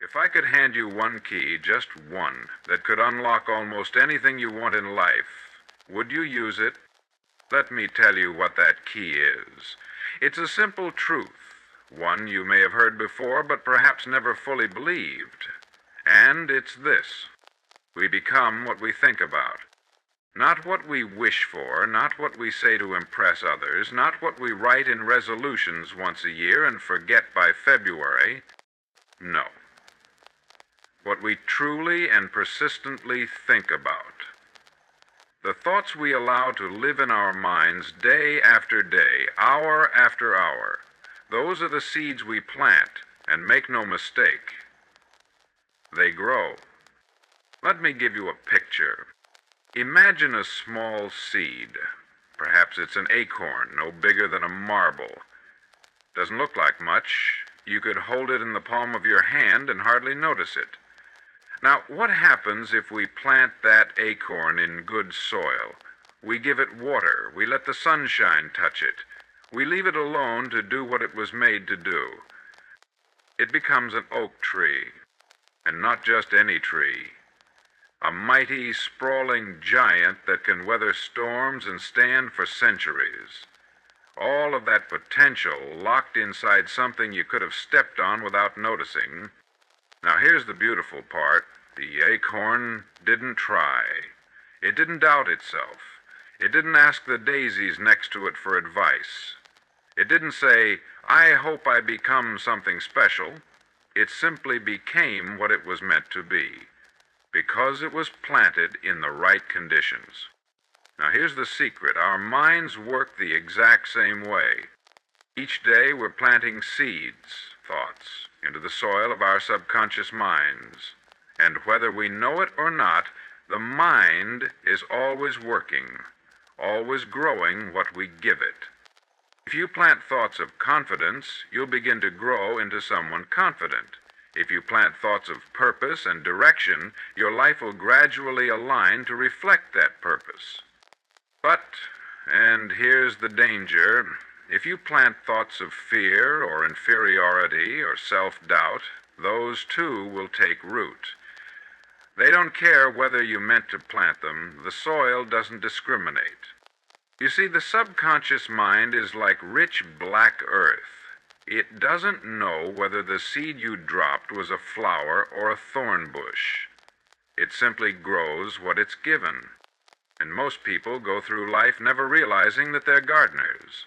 If I could hand you one key, just one, that could unlock almost anything you want in life, would you use it? Let me tell you what that key is. It's a simple truth, one you may have heard before but perhaps never fully believed. And it's this: we become what we think about. Not what we wish for, not what we say to impress others, not what we write in resolutions once a year and forget by February. No. What we truly and persistently think about. The thoughts we allow to live in our minds day after day, hour after hour, those are the seeds we plant, and make no mistake, they grow. Let me give you a picture. Imagine a small seed. Perhaps it's an acorn, no bigger than a marble. Doesn't look like much. You could hold it in the palm of your hand and hardly notice it. Now, what happens if we plant that acorn in good soil? We give it water. We let the sunshine touch it. We leave it alone to do what it was made to do. It becomes an oak tree, and not just any tree. A mighty, sprawling giant that can weather storms and stand for centuries. All of that potential locked inside something you could have stepped on without noticing. Now here's the beautiful part. The acorn didn't try. It didn't doubt itself. It didn't ask the daisies next to it for advice. It didn't say, "I hope I become something special." It simply became what it was meant to be, because it was planted in the right conditions. Now here's the secret. Our minds work the exact same way. Each day we're planting seeds, thoughts, into the soil of our subconscious minds. And whether we know it or not, the mind is always working, always growing what we give it. If you plant thoughts of confidence, you'll begin to grow into someone confident. If you plant thoughts of purpose and direction, your life will gradually align to reflect that purpose. But, and here's the danger, if you plant thoughts of fear or inferiority or self-doubt, those too will take root. They don't care whether you meant to plant them. The soil doesn't discriminate. You see, the subconscious mind is like rich black earth. It doesn't know whether the seed you dropped was a flower or a thorn bush. It simply grows what it's given. And most people go through life never realizing that they're gardeners.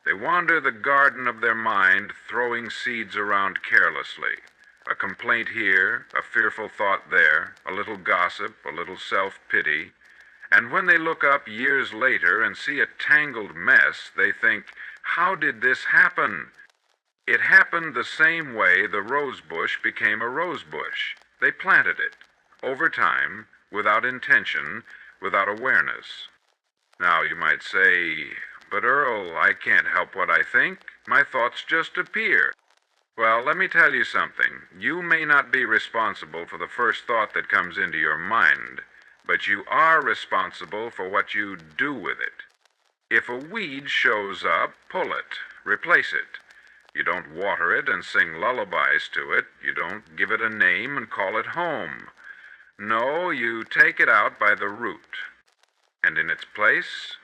They wander the garden of their mind, throwing seeds around carelessly. A complaint here, a fearful thought there, a little gossip, a little self-pity. And when they look up years later and see a tangled mess, they think, "How did this happen?" It happened the same way the rose bush became a rose bush. They planted it, over time, without intention, without awareness. Now you might say, "But Earl, I can't help what I think. My thoughts just appear." Well, let me tell you something. You may not be responsible for the first thought that comes into your mind, but you are responsible for what you do with it. If a weed shows up, pull it, replace it. You don't water it and sing lullabies to it. You don't give it a name and call it home. No, you take it out by the root. And in its place,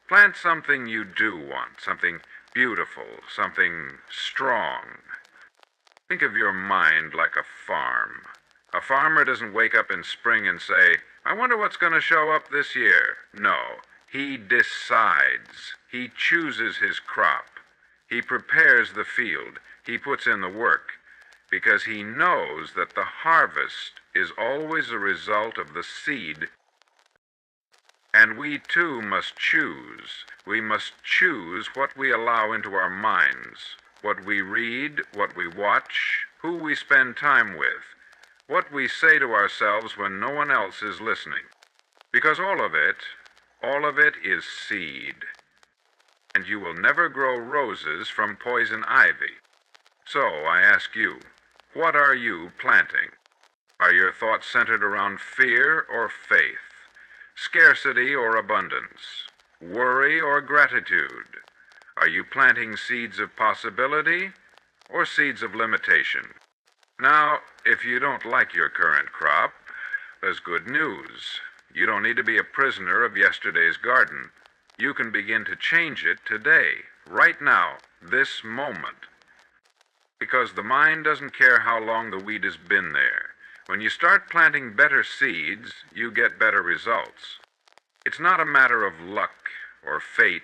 plant something you do want, something beautiful, something strong. Think of your mind like a farm. A farmer doesn't wake up in spring and say, "I wonder what's going to show up this year." No, he decides. He chooses his crop. He prepares the field. He puts in the work, because he knows that the harvest is always a result of the seed. And we too must choose. We must choose what we allow into our minds. What we read, what we watch, who we spend time with, what we say to ourselves when no one else is listening. Because all of it is seed. And you will never grow roses from poison ivy. So I ask you, what are you planting? Are your thoughts centered around fear or faith? Scarcity or abundance? Worry or gratitude? Are you planting seeds of possibility or seeds of limitation? Now, if you don't like your current crop, there's good news. You don't need to be a prisoner of yesterday's garden. You can begin to change it today, right now, this moment. Because the mind doesn't care how long the weed has been there. When you start planting better seeds, you get better results. It's not a matter of luck or fate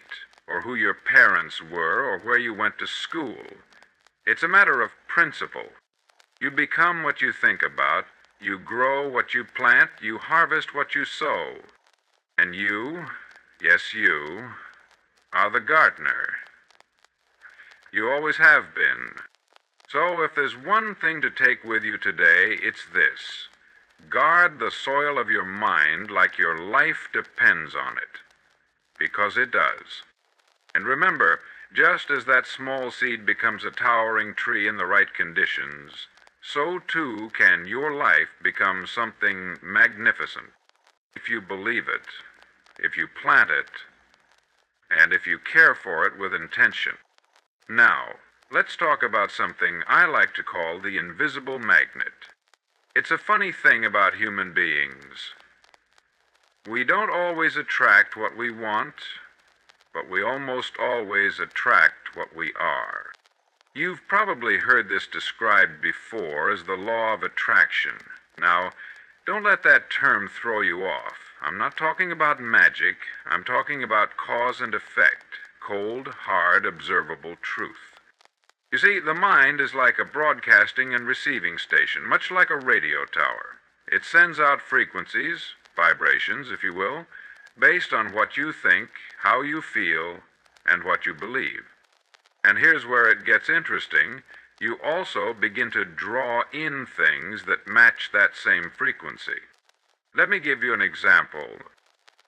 or who your parents were or where you went to school. It's a matter of principle. You become what you think about, you grow what you plant, you harvest what you sow. And you, yes you, are the gardener. You always have been. So if there's one thing to take with you today, it's this. Guard the soil of your mind like your life depends on it. Because it does. And remember, just as that small seed becomes a towering tree in the right conditions, so too can your life become something magnificent. If you believe it, if you plant it, and if you care for it with intention. Now, let's talk about something I like to call the invisible magnet. It's a funny thing about human beings. We don't always attract what we want, but we almost always attract what we are. You've probably heard this described before as the law of attraction. Now, don't let that term throw you off. I'm not talking about magic. I'm talking about cause and effect, cold, hard, observable truth. You see, the mind is like a broadcasting and receiving station, much like a radio tower. It sends out frequencies, vibrations, if you will, based on what you think, how you feel, and what you believe. And here's where it gets interesting. You also begin to draw in things that match that same frequency. Let me give you an example.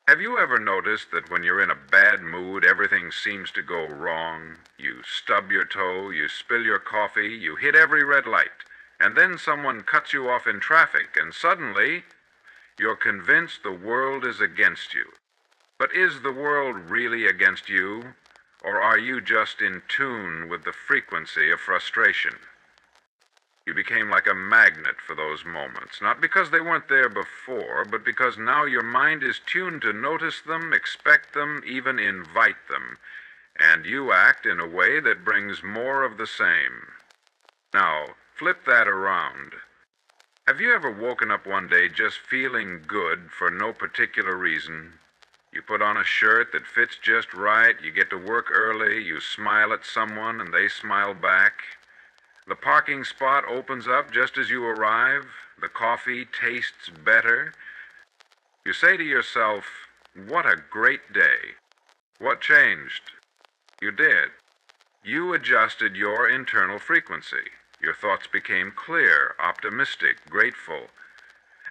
Have you ever noticed that when you're in a bad mood, everything seems to go wrong? You stub your toe, you spill your coffee, you hit every red light, and then someone cuts you off in traffic, and suddenly you're convinced the world is against you. But is the world really against you? Or are you just in tune with the frequency of frustration? You became like a magnet for those moments, not because they weren't there before, but because now your mind is tuned to notice them, expect them, even invite them, and you act in a way that brings more of the same. Now, flip that around. Have you ever woken up one day just feeling good for no particular reason? You put on a shirt that fits just right, you get to work early, you smile at someone and they smile back. The parking spot opens up just as you arrive, the coffee tastes better. You say to yourself, what a great day. What changed? You did. You adjusted your internal frequency. Your thoughts became clear, optimistic, grateful.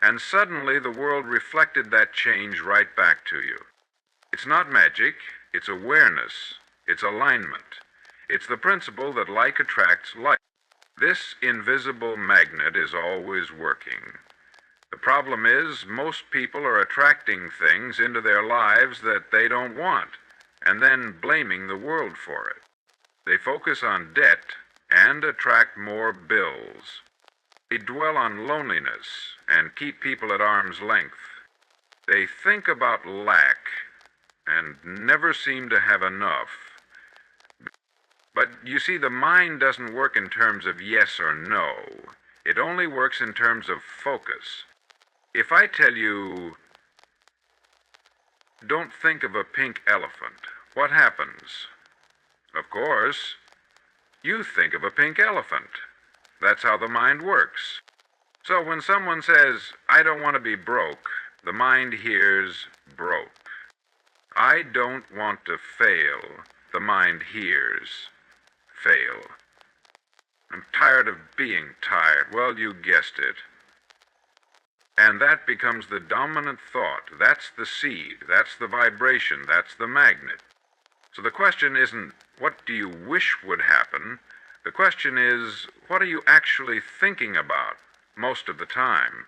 And suddenly the world reflected that change right back to you. It's not magic, it's awareness, it's alignment. It's the principle that like attracts like. This invisible magnet is always working. The problem is, most people are attracting things into their lives that they don't want, and then blaming the world for it. They focus on debt and attract more bills. They dwell on loneliness and keep people at arm's length. They think about lack and never seem to have enough. But you see, the mind doesn't work in terms of yes or no. It only works in terms of focus. If I tell you, don't think of a pink elephant, what happens? Of course, you think of a pink elephant. That's how the mind works. So when someone says, I don't want to be broke, the mind hears broke. I don't want to fail, the mind hears fail. I'm tired of being tired. Well, you guessed it. And that becomes the dominant thought. That's the seed. That's the vibration. That's the magnet. So the question isn't, what do you wish would happen? The question is, what are you actually thinking about most of the time?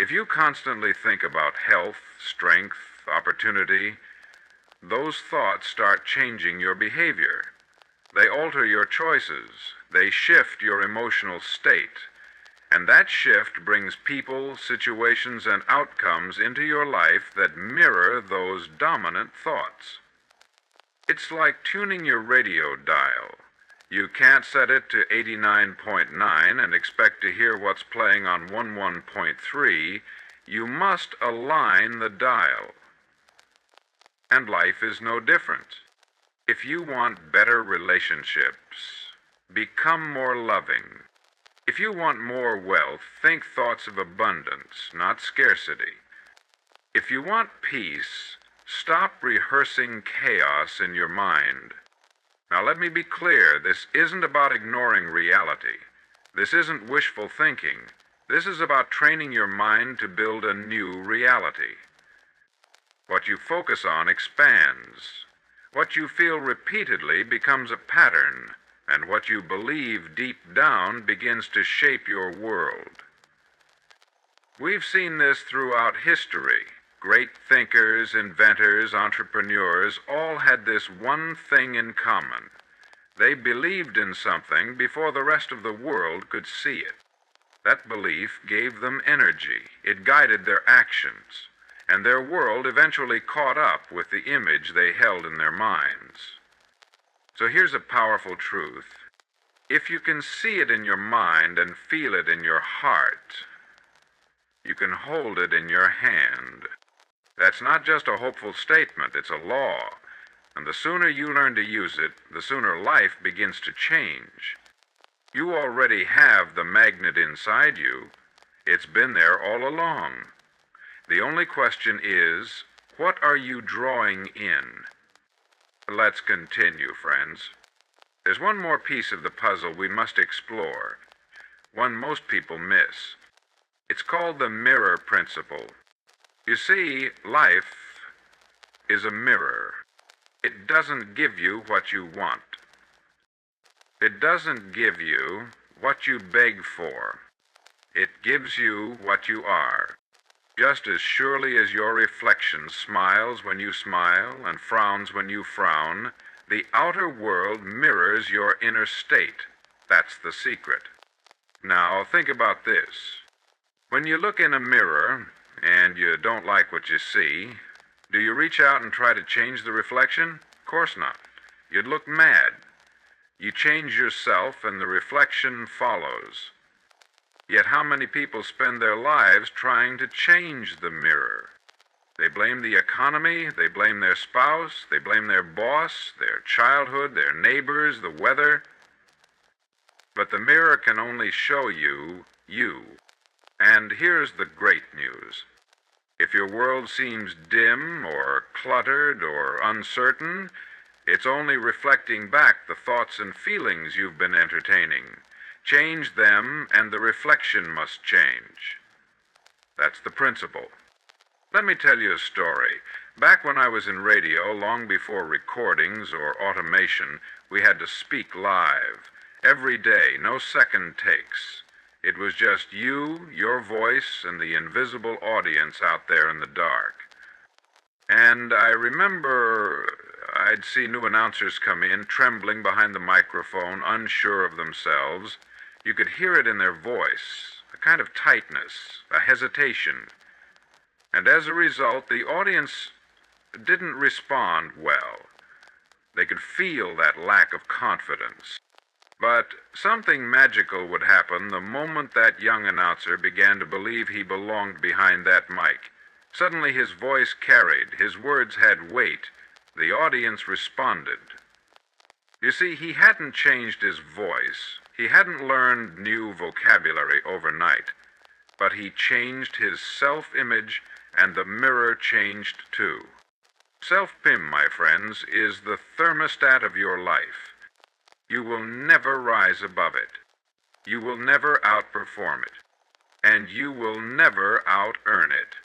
If you constantly think about health, strength, opportunity, those thoughts start changing your behavior. They alter your choices. they shift your emotional state. And that shift brings people, situations, and outcomes into your life that mirror those dominant thoughts. It's like tuning your radio dial. You can't set it to 89.9 and expect to hear what's playing on 11.3. You must align the dial. And life is no different. If you want better relationships, become more loving. If you want more wealth, think thoughts of abundance, not scarcity. If you want peace, stop rehearsing chaos in your mind. Now let me be clear, this isn't about ignoring reality. This isn't wishful thinking. This is about training your mind to build a new reality. What you focus on expands. What you feel repeatedly becomes a pattern, and what you believe deep down begins to shape your world. We've seen this throughout history. Great thinkers, inventors, entrepreneurs all had this one thing in common. They believed in something before the rest of the world could see it. That belief gave them energy. It guided their actions, and their world eventually caught up with the image they held in their minds. So here's a powerful truth. If you can see it in your mind and feel it in your heart, you can hold it in your hand. That's not just a hopeful statement, it's a law. And the sooner you learn to use it, the sooner life begins to change. You already have the magnet inside you. It's been there all along. The only question is, what are you drawing in? Let's continue, friends. There's one more piece of the puzzle we must explore, one most people miss. It's called the mirror principle. You see, life is a mirror. It doesn't give you what you want. It doesn't give you what you beg for. It gives you what you are. Just as surely as your reflection smiles when you smile and frowns when you frown, the outer world mirrors your inner state. That's the secret. Now, think about this. When you look in a mirror and you don't like what you see, do you reach out and try to change the reflection? Of course not. You'd look mad. You change yourself and the reflection follows. Yet how many people spend their lives trying to change the mirror? They blame the economy, they blame their spouse, they blame their boss, their childhood, their neighbors, the weather. But the mirror can only show you you. And here's the great news. If your world seems dim or cluttered or uncertain, it's only reflecting back the thoughts and feelings you've been entertaining. Change them, and the reflection must change. That's the principle. Let me tell you a story. Back when I was in radio, long before recordings or automation, we had to speak live. Every day, no second takes. It was just you, your voice, and the invisible audience out there in the dark. And I remember I'd see new announcers come in, trembling behind the microphone, unsure of themselves. You could hear it in their voice, a kind of tightness, a hesitation. And as a result, the audience didn't respond well. They could feel that lack of confidence. But something magical would happen the moment that young announcer began to believe he belonged behind that mic. Suddenly his voice carried, his words had weight. The audience responded. You see, he hadn't changed his voice. He hadn't learned new vocabulary overnight. But he changed his self-image, and the mirror changed too. Self-pim, my friends, is the thermostat of your life. You will never rise above it. You will never outperform it. And you will never out-earn it.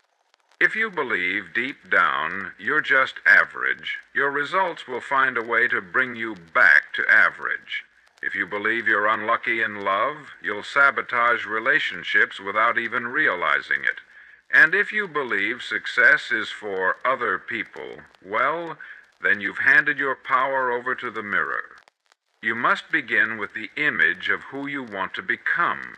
If you believe deep down you're just average, your results will find a way to bring you back to average. If you believe you're unlucky in love, you'll sabotage relationships without even realizing it. And if you believe success is for other people, well, then you've handed your power over to the mirror. You must begin with the image of who you want to become.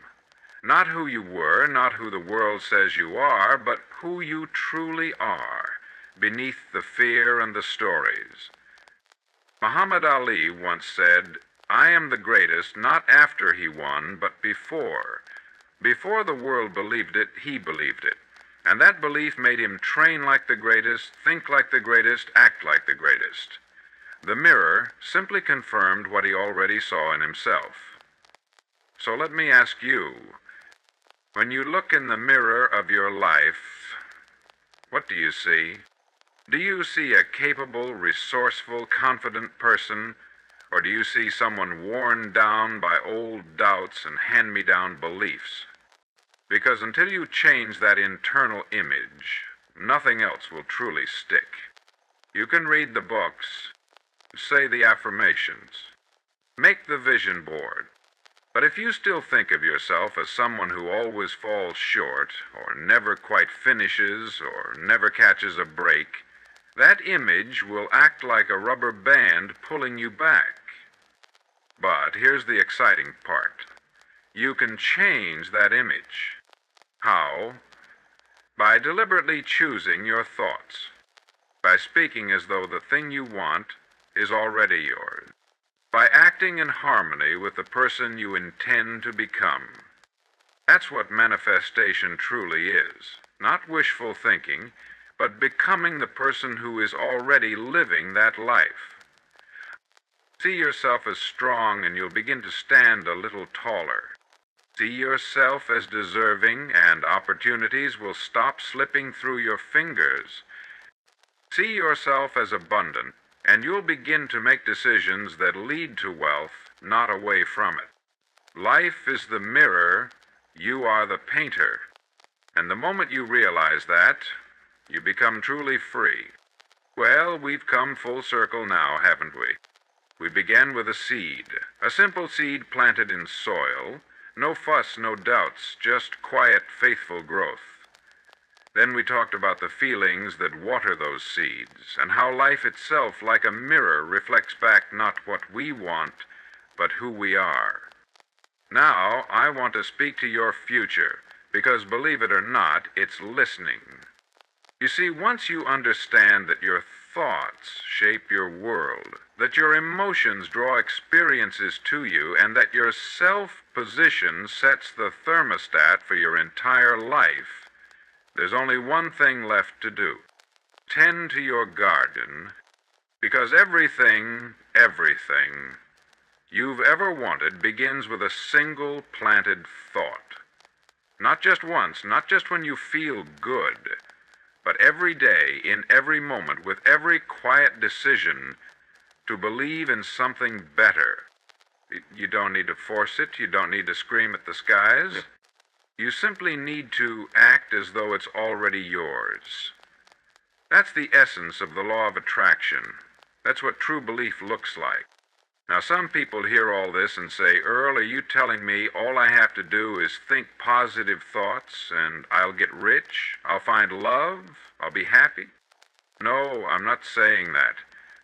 Not who you were, not who the world says you are, but who you truly are, beneath the fear and the stories. Muhammad Ali once said, "I am the greatest not after he won, but before. Before the world believed it, he believed it. And that belief made him train like the greatest, think like the greatest, act like the greatest." The mirror simply confirmed what he already saw in himself. So let me ask you, when you look in the mirror of your life, what do you see? Do you see a capable, resourceful, confident person, or do you see someone worn down by old doubts and hand-me-down beliefs? Because until you change that internal image, nothing else will truly stick. You can read the books, say the affirmations, make the vision board, but if you still think of yourself as someone who always falls short, or never quite finishes, or never catches a break, that image will act like a rubber band pulling you back. But here's the exciting part. You can change that image. How? By deliberately choosing your thoughts. By speaking as though the thing you want is already yours. By acting in harmony with the person you intend to become. That's what manifestation truly is. Not wishful thinking, but becoming the person who is already living that life. See yourself as strong and you'll begin to stand a little taller. See yourself as deserving and opportunities will stop slipping through your fingers. See yourself as abundant and you'll begin to make decisions that lead to wealth, not away from it. Life is the mirror, you are the painter. And the moment you realize that, you become truly free. Well, we've come full circle now, haven't we? We began with a seed, a simple seed planted in soil, no fuss, no doubts, just quiet, faithful growth. Then we talked about the feelings that water those seeds, and how life itself, like a mirror, reflects back not what we want, but who we are. Now, I want to speak to your future, because believe it or not, it's listening. You see, once you understand that your thoughts shape your world, that your emotions draw experiences to you, and that your self-position sets the thermostat for your entire life, there's only one thing left to do. Tend to your garden, because everything you've ever wanted begins with a single planted thought. Not just once, not just when you feel good, but every day, in every moment, with every quiet decision, to believe in something better. You don't need to force it, you don't need to scream at the skies. You simply need to act as though it's already yours. That's the essence of the law of attraction. That's what true belief looks like. Now, some people hear all this and say, "Earl, are you telling me all I have to do is think positive thoughts and I'll get rich, I'll find love, I'll be happy?" No, I'm not saying that.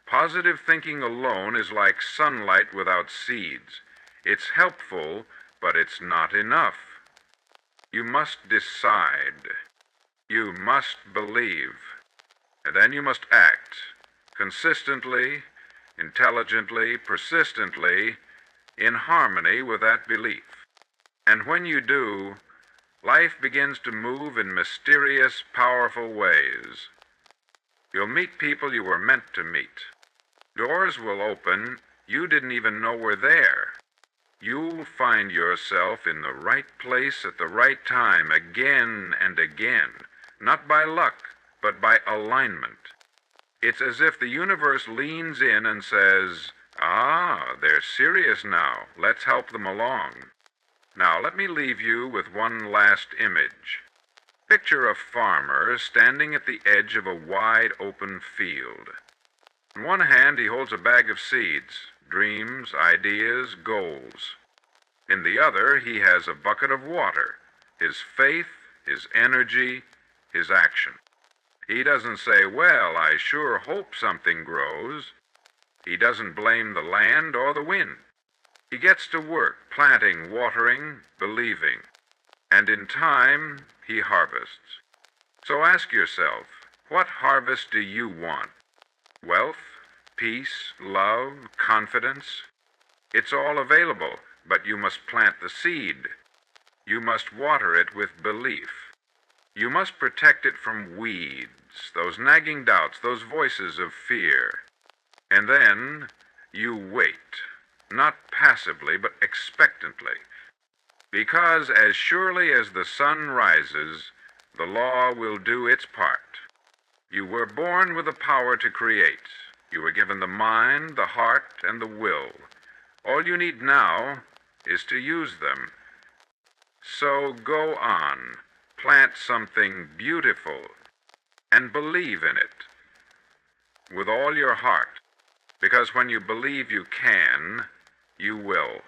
Positive thinking alone is like sunlight without seeds. It's helpful, but it's not enough. You must decide. You must believe. And then you must act consistently, intelligently, persistently, in harmony with that belief. And when you do, life begins to move in mysterious, powerful ways. You'll meet people you were meant to meet. Doors will open you didn't even know were there. You'll find yourself in the right place at the right time again and again, not by luck, but by alignment. It's as if the universe leans in and says, they're serious now. Let's help them along. Now, let me leave you with one last image. Picture a farmer standing at the edge of a wide open field. In one hand, he holds a bag of seeds, dreams, ideas, goals. In the other, he has a bucket of water, his faith, his energy, his action. He doesn't say, "Well, I sure hope something grows." He doesn't blame the land or the wind. He gets to work, planting, watering, believing, and in time he harvests. So ask yourself, what harvest do you want? Wealth, peace, love, confidence? It's all available, but you must plant the seed. You must water it with belief. You must protect it from weeds, those nagging doubts, those voices of fear. And then you wait, not passively, but expectantly. Because as surely as the sun rises, the law will do its part. You were born with the power to create. You were given the mind, the heart, and the will. All you need now is to use them. So go on, plant something beautiful, and believe in it with all your heart, because when you believe you can, you will.